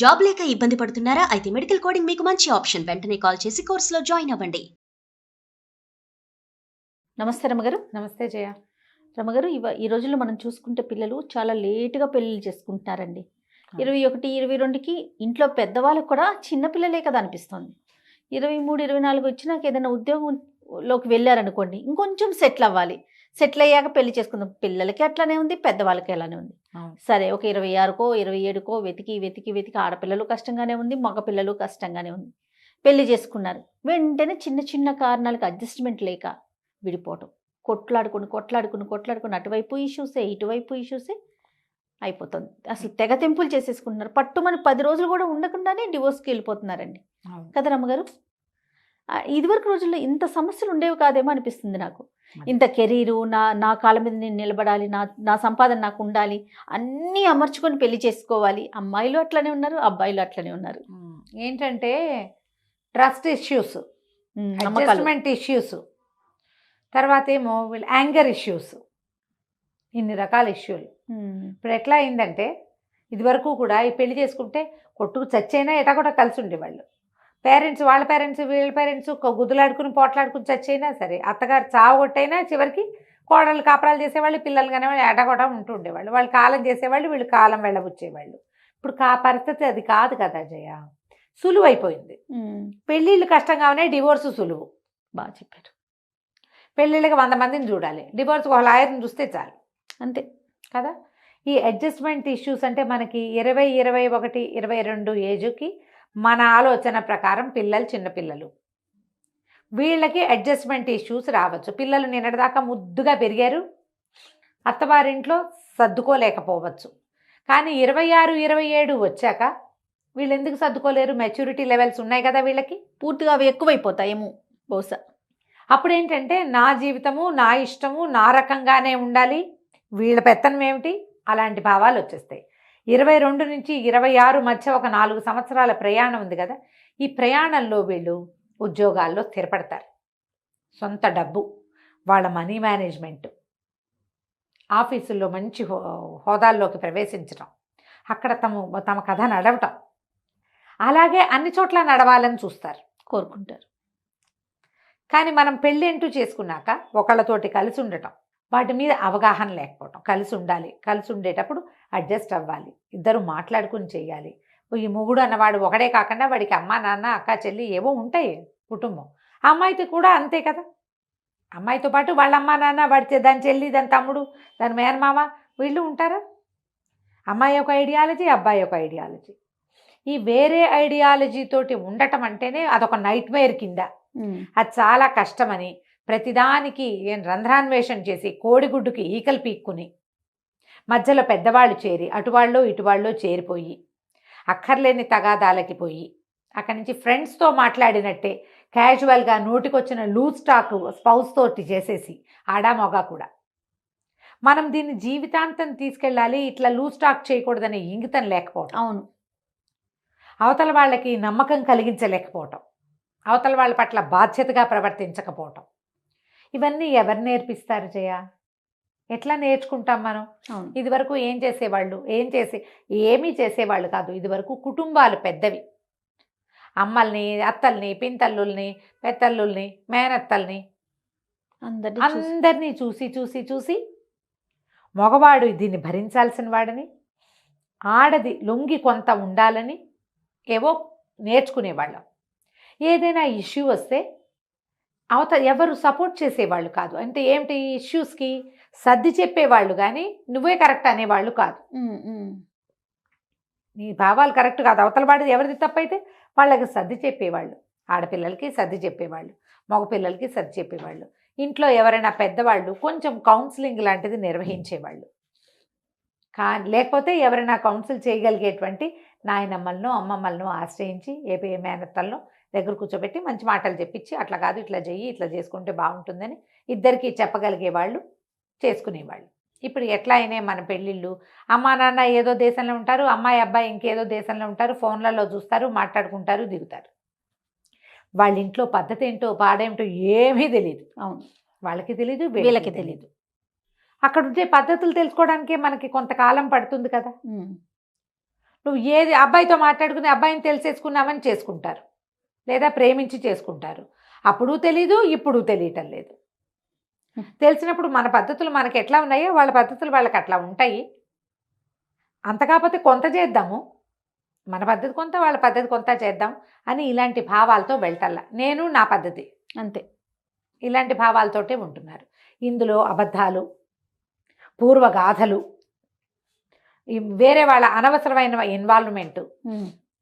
Job లేక ఇబ్బంది పడుతున్నారా? అయితే మెడికల్ కోడింగ్ మీకు మంచి ఆప్షన్. వెంటనే కాల్ చేసి కోర్సులో జాయిన్ అవ్వండి. నమస్తే రమగారు. నమస్తే జయ. రమగారు, ఈ రోజుల్లో మనం చూసుకుంటే పిల్లలు చాలా లేటుగా పెళ్ళిళ్ళు చేసుకుంటున్నారండి. 21, 22కి ఇంట్లో పెద్దవాళ్ళకు కూడా చిన్నపిల్లలే కదా అనిపిస్తుంది. 23, 24 వచ్చినాక ఏదైనా ఉద్యోగంలోకి వెళ్ళారనుకోండి, ఇంకొంచెం సెటిల్ అవ్వాలి. సెటిల్ అయ్యాక పెళ్లి చేసుకుందాం. పిల్లలకి అట్లానే ఉంది, పెద్దవాళ్ళకి అలానే ఉంది. సరే, ఒక 26కో 27కో వెతికి వెతికి వెతికి ఆడపిల్లలు కష్టంగానే ఉంది, మగ పిల్లలు కష్టంగానే ఉంది. పెళ్లి చేసుకున్నారు. వెంటనే చిన్న చిన్న కారణాలకు అడ్జస్ట్మెంట్ లేక విడిపోవటం, కొట్లాడుకుని అటువైపు ఇష్యూసే ఇటువైపు ఇష్యూసే అయిపోతుంది. అసలు తెగ తెంపులు చేసేసుకుంటున్నారు. పట్టుమని 10 రోజులు కూడా ఉండకుండానే డివోర్స్కి వెళ్ళిపోతున్నారండి కదా రమ్మగారు. ఇదివరకు రోజుల్లో ఇంత సమస్యలు ఉండేవి కాదేమో అనిపిస్తుంది నాకు. ఇంత కెరీరు, నా కాళ్ళ మీద నేను నిలబడాలి, నా సంపాదన నాకు ఉండాలి, అన్నీ అమర్చుకొని పెళ్లి చేసుకోవాలి. అమ్మాయిలు అట్లనే ఉన్నారు, అబ్బాయిలు అట్లనే ఉన్నారు. ఏంటంటే ట్రస్ట్ ఇష్యూస్, అడ్జస్ట్మెంట్ ఇష్యూస్, తర్వాత ఏమో వీళ్ళు యాంగర్ ఇష్యూస్, ఇన్ని రకాల ఇష్యూలు. ఇప్పుడు ఎట్లా అయిందంటే, ఇదివరకు కూడా ఈ పెళ్లి చేసుకుంటే కొట్టుకు చచ్చైనా ఎటా కూడా కలిసి ఉండేవాళ్ళు. పేరెంట్స్, వాళ్ళ పేరెంట్స్ వీళ్ళ పేరెంట్స్ గుద్దులాడుకుని పోట్లాడుకుని చచ్చైనా సరే, అత్తగారు చావగొట్టైనా చివరికి కోడళ్ళు కాపరాలు చేసేవాళ్ళు, పిల్లలు కానివాళ్ళు ఎటగొట్టా ఉంటూ ఉండేవాళ్ళు. వాళ్ళు కాలం చేసేవాళ్ళు, వీళ్ళు కాలం వెళ్ళబుచ్చేవాళ్ళు. ఇప్పుడు పరిస్థితి అది కాదు కదా జయ. సులువు అయిపోయింది. పెళ్ళిళ్ళు కష్టంగా ఉన్నాయి, డివోర్సు సులువు. బాగా చెప్పారు. పెళ్ళిళ్ళకి 100 మందిని చూడాలి, డివోర్స్ ఒక లాయర్ని చూస్తే చాలు, అంతే కదా. ఈ అడ్జస్ట్మెంట్ ఇష్యూస్ అంటే మనకి 20, 21, 22 ఏజ్కి మన ఆలోచన ప్రకారం పిల్లలు చిన్నపిల్లలు, వీళ్ళకి అడ్జస్ట్మెంట్ ఇష్యూస్ రావచ్చు. పిల్లలు నిన్నటిదాకా ముద్దుగా పెరిగారు, అత్తవారింట్లో సర్దుకోలేకపోవచ్చు. కానీ 26, 27 వచ్చాక వీళ్ళు ఎందుకు సర్దుకోలేరు? మెచ్యూరిటీ లెవెల్స్ ఉన్నాయి కదా వీళ్ళకి, పూర్తిగా అవి ఎక్కువైపోతాయేమో బహుశా. అప్పుడు ఏంటంటే నా జీవితము, నా ఇష్టము, నా రకంగానే ఉండాలి, వీళ్ళ పెత్తనం ఏమిటి, అలాంటి భావాలు వచ్చేస్తాయి. 22 నుంచి 26 మధ్య ఒక 4 సంవత్సరాల ప్రయాణం ఉంది కదా. ఈ ప్రయాణంలో వీళ్ళు ఉద్యోగాల్లో స్థిరపడతారు. సొంత డబ్బు, వాళ్ళ మనీ మేనేజ్మెంట్, ఆఫీసుల్లో మంచి హోదాల్లోకి ప్రవేశించడం, అక్కడ తమ కథ నడవటం, అలాగే అన్ని చోట్ల నడవాలని చూస్తారు, కోరుకుంటారు. కానీ మనం పెళ్ళి అంటూ చేసుకున్నాక ఒకళ్ళతోటి కలిసి ఉండటం, వాటి మీద అవగాహన లేకపోవటం. కలిసి ఉండాలి, కలిసి ఉండేటప్పుడు అడ్జస్ట్ అవ్వాలి, ఇద్దరు మాట్లాడుకుని చేయాలి. ఈ మొగుడు అన్నవాడు ఒకడే కాకుండా వాడికి అమ్మ, నాన్న, అక్క, చెల్లి ఏవో ఉంటాయి కుటుంబం. ఆ అమ్మాయితో కూడా అంతే కదా. అమ్మాయితో పాటు వాళ్ళ అమ్మ, నాన్న, దాని చెల్లి, దాని తమ్ముడు, దాని మేనమామ, వీళ్ళు ఉంటారా? అమ్మాయి ఒక ఐడియాలజీ, అబ్బాయి ఒక ఐడియాలజీ. ఈ వేరే ఐడియాలజీతోటి ఉండటం అంటేనే అదొక నైట్ మేర్ కింద, అది చాలా కష్టమని ప్రతిదానికి రంధ్రాన్వేషణ చేసి కోడిగుడ్డుకి ఈకలు పీక్కుని మధ్యలో పెద్దవాళ్ళు చేరి అటువాళ్ళు ఇటువాళ్ళు చేరిపోయి అక్కర్లేని తగాదాలకి పోయి అక్కడి నుంచి ఫ్రెండ్స్తో మాట్లాడినట్టే క్యాజువల్గా నోటికొచ్చిన లూజ్ టాక్ స్పౌస్ తోటి చేసేసి ఆడా మొగా కూడా. మనం దీన్ని జీవితాంతం తీసుకెళ్ళాలి, ఇట్లా లూజ్ టాక్ చేయకూడదనే ఇంగితం లేకపోవటం, అవును, అవతల వాళ్ళకి నమ్మకం కలిగించలేకపోవటం, అవతల వాళ్ళ పట్ల బాధ్యతగా ప్రవర్తించకపోవటం, ఇవన్నీ ఎవరు నేర్పిస్తారు జయ? ఎట్లా నేర్చుకుంటాం మనం? ఇదివరకు ఏమీ చేసేవాళ్ళు కాదు. ఇదివరకు కుటుంబాలు పెద్దవి, అమ్మల్ని, అత్తల్ని, పింతల్లుల్ని, పెత్తల్లుల్ని, మేనత్తల్ని అందరినీ చూసి చూసి చూసి మగవాడు దీన్ని భరించాల్సిన వాడని, ఆడది లొంగి కొంత ఉండాలని ఏవో నేర్చుకునేవాళ్ళం. ఏదైనా ఇష్యూ వస్తే ఎవరు సపోర్ట్ చేసేవాళ్ళు కాదు. అంటే ఏమిటి, ఇష్యూస్కి సర్ది చెప్పేవాళ్ళు కానీ నువ్వే కరెక్ట్ అనేవాళ్ళు కాదు. నీ భావాలు కరెక్ట్ కాదు, అవతల వాడు ఎవరిది తప్పైతే వాళ్ళకి సర్ది చెప్పేవాళ్ళు. ఆడపిల్లలకి సర్ది చెప్పేవాళ్ళు, మగపిల్లలకి సర్ది చెప్పేవాళ్ళు. ఇంట్లో ఎవరైనా పెద్దవాళ్ళు కొంచెం కౌన్సిలింగ్ లాంటిది నిర్వహించేవాళ్ళు. లేకపోతే ఎవరైనా కౌన్సిల్ చేయగలిగేటువంటి నాయనమ్మలను, అమ్మమ్మలను ఆశ్రయించి ఏ మేనత్తలను దగ్గర కూర్చోబెట్టి మంచి మాటలు చెప్పించి అట్లా కాదు ఇట్లా చెయ్యి, ఇట్లా చేసుకుంటే బాగుంటుందని ఇద్దరికీ చెప్పగలిగేవాళ్ళు, చేసుకునేవాళ్ళు. ఇప్పుడు ఎట్లా అయినా మన పెళ్ళిళ్ళు, అమ్మా నాన్న ఏదో దేశంలో ఉంటారు, అమ్మాయి అబ్బాయి ఇంకేదో దేశంలో ఉంటారు, ఫోన్లలో చూస్తారు, మాట్లాడుకుంటారు, దిగుతారు. వాళ్ళ ఇంట్లో పద్ధతి ఏంటో పాడేంటో ఏమీ తెలియదు. అవును, వాళ్ళకి తెలీదు, వీళ్ళకి తెలీదు. అక్కడ ఉండే పద్ధతులు తెలుసుకోవడానికే మనకి కొంతకాలం పడుతుంది కదా. నువ్వు ఏది అబ్బాయితో మాట్లాడుకుని అబ్బాయిని తెలిసేసుకున్నామని చేసుకుంటారు, లేదా ప్రేమించి చేసుకుంటారు. అప్పుడు తెలీదు, ఇప్పుడు తెలియటం లేదు. తెలిసినప్పుడు మన పద్ధతులు మనకి ఎట్లా ఉన్నాయో వాళ్ళ పద్ధతులు వాళ్ళకి అట్లా ఉంటాయి. అంత కాకపోతే కొంత చేద్దాము, మన పద్ధతి కొంత వాళ్ళ పద్ధతి కొంత చేద్దాం అని ఇలాంటి భావాలతో వెళ్ళటల్లా. నేను నా పద్ధతి అంతే, ఇలాంటి భావాలతోటే ఉంటున్నారు. ఇందులో అబద్ధాలు, పూర్వగాథలు, వేరే వాళ్ళ అనవసరమైన ఇన్వాల్వ్మెంట్,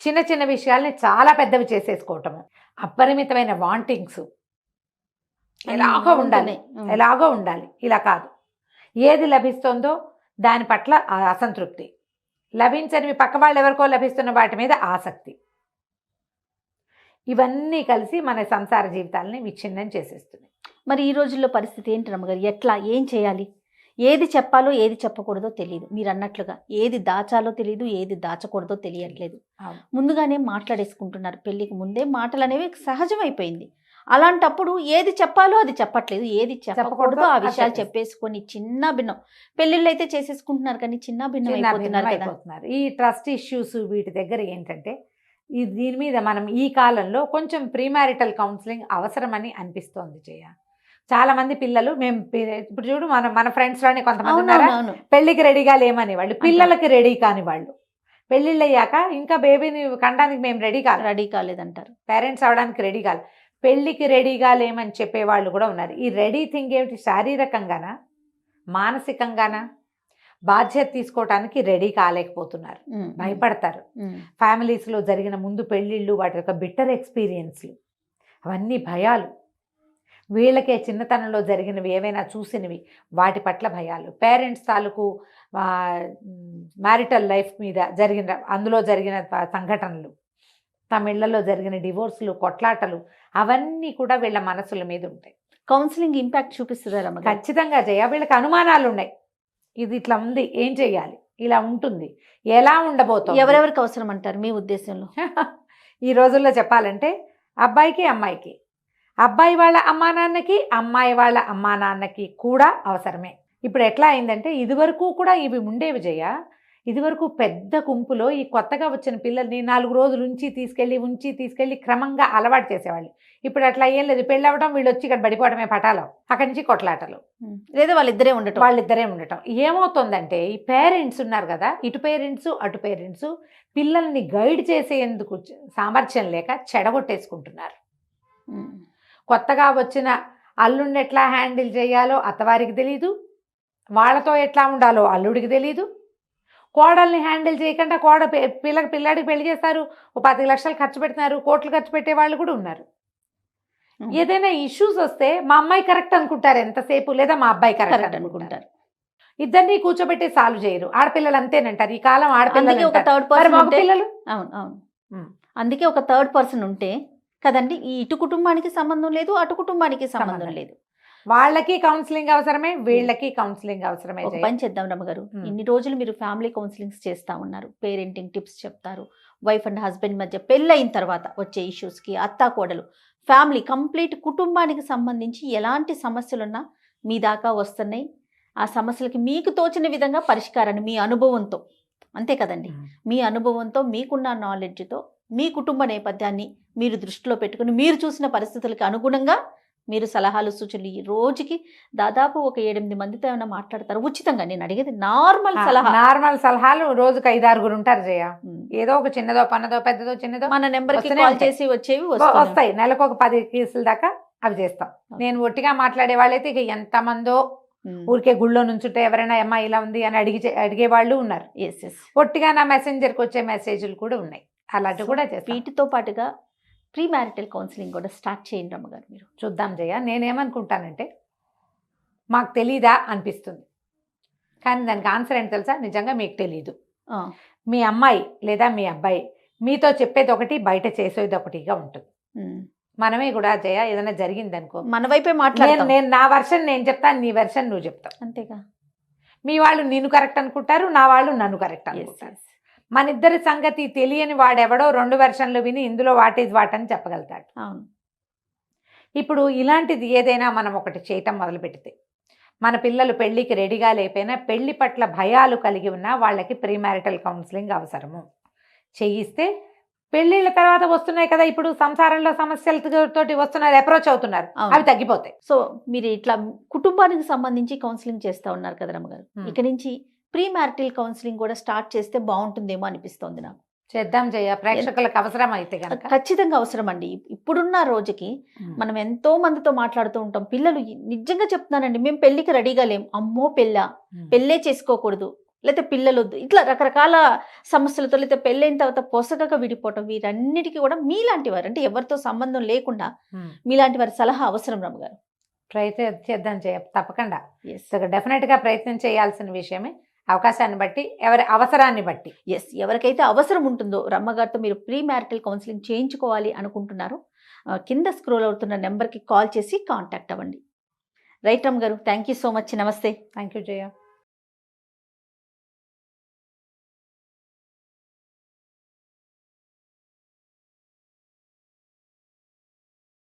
చిన్న చిన్న విషయాల్ని చాలా పెద్దవి చేసేసుకోవటము, అపరిమితమైన వాంటింగ్స్, ఎలాగో ఉండాలి ఇలా కాదు. ఏది లభిస్తుందో దాని పట్ల అసంతృప్తి, లభించనివి పక్క వాళ్ళు ఎవరికో లభిస్తున్న వాటి మీద ఆసక్తి, ఇవన్నీ కలిసి మన సంసార జీవితాలని విచ్ఛిన్నం చేసేస్తుంది. మరి ఈ రోజుల్లో పరిస్థితి ఏంటి రమ్మగారు? ఎట్లా, ఏం చేయాలి? ఏది చెప్పాలో ఏది చెప్పకూడదో తెలియదు. మీరు అన్నట్లుగా ఏది దాచాలో తెలియదు, ఏది దాచకూడదో తెలియట్లేదు. ముందుగానే మాట్లాడేసుకుంటున్నారు. పెళ్ళికి ముందే మాటలు అనేవి సహజమైపోయింది. అలాంటప్పుడు ఏది చెప్పాలో అది చెప్పట్లేదు, ఏది చెప్పకూడదో ఆ విషయాలు చెప్పేసుకొని చిన్న భిన్నం పెళ్ళిళ్ళు అయితే చేసేసుకుంటున్నారు, కానీ చిన్న భిన్నం అయిపోతున్నారు. ఈ ట్రస్ట్ ఇష్యూస్ వీటి దగ్గర ఏంటంటే దీని మీద మనం ఈ కాలంలో కొంచెం ప్రీమారిటల్ కౌన్సిలింగ్ అవసరమని అనిపిస్తోంది. చాలా మంది పిల్లలు మేము ఇప్పుడు చూడు మన ఫ్రెండ్స్ లోనే కొంతమంది ఉన్నారా పెళ్లికి రెడీగా లేమని వాళ్ళు, పిల్లలకి రెడీ కాని వాళ్ళు, పెళ్ళిళ్ళు అయ్యాక ఇంకా బేబీని కనడానికి మేము రెడీ కాలేదంటారు, పేరెంట్స్ అవడానికి రెడీ కాలేదు, పెళ్ళికి రెడీగా లేమని చెప్పేవాళ్ళు కూడా ఉన్నారు. ఈ రెడీ థింగ్ ఏమిటి? శారీరకంగానా మానసికంగానా? బాధ్యత తీసుకోవటానికి రెడీ కాలేకపోతున్నారు, భయపడతారు. ఫ్యామిలీస్లో జరిగిన ముందు పెళ్ళిళ్ళు, వాటి యొక్క బిట్టర్ ఎక్స్పీరియన్స్లు, అవన్నీ భయాలు. వీళ్ళకే చిన్నతనంలో జరిగినవి ఏవైనా చూసినవి వాటి పట్ల భయాలు, పేరెంట్స్ తాలూకు మ్యారిటల్ లైఫ్ మీద అందులో జరిగిన సంఘటనలు, తమ ఇళ్లలో జరిగిన డివోర్సులు, కొట్లాటలు, అవన్నీ కూడా వీళ్ళ మనసుల మీద ఉంటాయి. కౌన్సిలింగ్ ఇంపాక్ట్ చూపిస్తుందా? ఖచ్చితంగా వీళ్ళకి అనుమానాలు ఉన్నాయి. ఇది ఇట్లా ఉంది, ఏం చెయ్యాలి, ఇలా ఉంటుంది, ఎలా ఉండబోతుంది, ఎవరెవరికి అవసరం అంటారు మీ ఉద్దేశంలో? ఈ రోజుల్లో చెప్పాలంటే అబ్బాయికి అమ్మాయికి, అబ్బాయి వాళ్ళ అమ్మా నాన్నకి అమ్మాయి వాళ్ళ అమ్మా నాన్నకి కూడా అవసరమే. ఇప్పుడు ఎట్లా అయిందంటే ఇదివరకు కూడా ఇవి ఉండేవి ఇదివరకు పెద్ద గుంపులో ఈ కొత్తగా వచ్చిన పిల్లల్ని 4 రోజులు ఉంచి తీసుకెళ్ళి క్రమంగా అలవాటు చేసేవాళ్ళు. ఇప్పుడు అట్లా ఏం లేదు, పెళ్ళి అవ్వడం, వీళ్ళు వచ్చి ఇక్కడ పడిపోవడమే పటాలం, అక్కడి నుంచి కొట్లాటలు, లేదా వాళ్ళిద్దరే ఉండటం. ఏమవుతుందంటే ఈ పేరెంట్స్ ఉన్నారు కదా, ఇటు పేరెంట్స్ అటు పేరెంట్స్ పిల్లల్ని గైడ్ చేసేందుకు సామర్థ్యం లేక చెడగొట్టేసుకుంటున్నారు. కొత్తగా వచ్చిన అల్లుడిని ఎట్లా హ్యాండిల్ చేయాలో అత్తవారికి తెలీదు, వాళ్ళతో ఎట్లా ఉండాలో అల్లుడికి తెలీదు. కోడల్ని హ్యాండిల్ చేయకుండా పిల్లాడికి పెళ్లి చేస్తారు, 10 లక్షలు ఖర్చు పెడుతున్నారు, కోట్లు ఖర్చు పెట్టే వాళ్ళు కూడా ఉన్నారు. ఏదైనా ఇష్యూస్ వస్తే మా అమ్మాయి కరెక్ట్ అనుకుంటారు ఎంతసేపు, లేదా మా అబ్బాయి కరెక్ట్ అనుకుంటారు. ఇద్దరిని కూర్చోబెట్టి సాల్వ్ చేయరు. ఆడపిల్లలు అంతేనంటారు ఈ కాలం. ఆడపిల్లలు అందుకే ఒక థర్డ్ పర్సన్ ఉంటే కదండి, ఈ ఇటు కుటుంబానికి సంబంధం లేదు, అటు కుటుంబానికి సంబంధం లేదు. వాళ్ళకి కౌన్సిలింగ్ అవసరమే, వీళ్ళకి కౌన్సిలింగ్ అవసరమే. ఒక పని చేద్దాం రమ్మగారు, ఇన్ని రోజులు మీరు ఫ్యామిలీ కౌన్సిలింగ్స్ చేస్తూ ఉన్నారు, పేరెంటింగ్ టిప్స్ చెప్తారు, వైఫ్ అండ్ హస్బెండ్ మధ్య పెళ్ళయిన తర్వాత వచ్చే ఇష్యూస్కి, అత్తా కోడలు, ఫ్యామిలీ కంప్లీట్ కుటుంబానికి సంబంధించి ఎలాంటి సమస్యలున్నా మీ దాకా వస్తున్నాయి. ఆ సమస్యలకి మీకు తోచిన విధంగా పరిష్కారాన్ని మీ అనుభవంతో, అంతే కదండి, మీ అనుభవంతో, మీకున్న నాలెడ్జ్తో, మీ కుటుంబ నేపథ్యాన్ని మీరు దృష్టిలో పెట్టుకుని మీరు చూసిన పరిస్థితులకు అనుగుణంగా మీరు సలహాలు సూచనలు ఈ రోజుకి దాదాపు ఒక 7-8 మందితో ఏమైనా మాట్లాడతారు ఉచితంగా? నేను అడిగేది నార్మల్ సలహాలు రోజుకి 5-6 ఉంటారు జయ. ఏదో ఒక చిన్నదో పన్నదో పెద్దదో చిన్నదో మన నెంబర్కి కాల్ చేసి వచ్చేవి వస్తాయి. నెలకు ఒక 10 కేసుల దాకా అవి చేస్తాం. నేను ఒట్టిగా మాట్లాడే వాళ్ళైతే ఇక ఎంతమందో ఊరికే గుళ్ళో నుంచుంటే ఎవరైనా అమ్మాయి ఇలా ఉంది అని అడిగే వాళ్ళు ఉన్నారు. ఒట్టిగా నా మెసెంజర్కి వచ్చే మెసేజ్లు కూడా ఉన్నాయి. అలాంటి కూడా చేస్తాం. వీటితో పాటుగా ప్రీ మ్యారిటల్ కౌన్సిలింగ్ కూడా స్టార్ట్ చేయండి రమ్మగారు. మీరు చూద్దాం జయ. నేనేమనుకుంటానంటే మాకు తెలీదా అనిపిస్తుంది, కానీ దానికి ఆన్సర్ ఏంటి తెలుసా? నిజంగా మీకు తెలీదు. మీ అమ్మాయి లేదా మీ అబ్బాయి మీతో చెప్పేది ఒకటి, బయట చేసేది ఒకటిగా ఉంటుంది. మనమే కూడా జయ ఏదైనా జరిగింది అనుకో, మన వైపే మాట్లాడతాం. నేను నా వెర్షన్ నేను చెప్తాను, నీ వెర్షన్ నువ్వు చెప్తావు, అంతేగా. మీ వాళ్ళు నిన్ను కరెక్ట్ అనుకుంటారు, నా వాళ్ళు నన్ను కరెక్ట్ అనుకుంటారు. మన ఇద్దరి సంగతి తెలియని వాడెవడో 2 వెర్షన్లు విని ఇందులో వాట్ ఈజ్ వాట్ అని చెప్పగలుగుతాడు. అవును. ఇప్పుడు ఇలాంటిది ఏదైనా మనం ఒకటి చేయటం మొదలు పెడితే, మన పిల్లలు పెళ్లికి రెడీగా లేకపోయినా పెళ్లి పట్ల భయాలు కలిగి ఉన్నా వాళ్ళకి ప్రీ మ్యారిటల్ కౌన్సిలింగ్ అవసరము. చేయిస్తే పెళ్ళిళ్ళ తర్వాత వస్తున్నాయి కదా ఇప్పుడు సంసారంలో సమస్యలతోటి వస్తున్నారు, అప్రోచ్ అవుతున్నారు, అవును. అవి తగ్గిపోతాయి. సో మీరు ఇట్లా కుటుంబానికి సంబంధించి కౌన్సిలింగ్ చేస్తూ ఉన్నారు కదా రమ్మగారు, ఇక నుంచి ప్రీ మ్యారిటల్ కౌన్సిలింగ్ కూడా స్టార్ట్ చేస్తే బాగుంటుందేమో అనిపిస్తోంది నాకు. చేద్దాం జయ, ప్రేక్షకులకు అవసరం అయితే కనుక. ఖచ్చితంగా అవసరం అండి. ఇప్పుడున్న రోజుకి మనం ఎంతో మందితో మాట్లాడుతూ ఉంటాం. పిల్లలు నిజంగా చెప్తున్నానండి, మేము పెళ్లికి రెడీగా లేం, అమ్మో పెళ్ళే చేసుకోకూడదు, లేకపోతే పిల్లలు వద్దు, ఇట్లా రకరకాల సమస్యలతో, లేకపోతే పెళ్ళైన తర్వాత పొసగగా విడిపోవటం, వీరన్నిటికీ కూడా మీలాంటి వారు, అంటే ఎవరితో సంబంధం లేకుండా మీలాంటి వారి సలహా అవసరం రమ్మగారు. ప్రయత్నం చేద్దాం జయ, తప్పకుండా. ఎస్ డెఫినెట్ గా ప్రయత్నం చేయాల్సిన విషయమే, అవకాశాన్ని బట్టి, ఎవరి అవసరాన్ని బట్టి. ఎస్, ఎవరికైతే అవసరం ఉంటుందో రమ్మగారితో మీరు ప్రీ మ్యారిటల్ కౌన్సిలింగ్ చేయించుకోవాలి అనుకుంటున్నారో కింద స్క్రోల్ అవుతున్న నెంబర్కి కాల్ చేసి కాంటాక్ట్ అవ్వండి. రైట్ రమ్మ గారు, థ్యాంక్ యూ సో మచ్. నమస్తే. Thank you Jaya.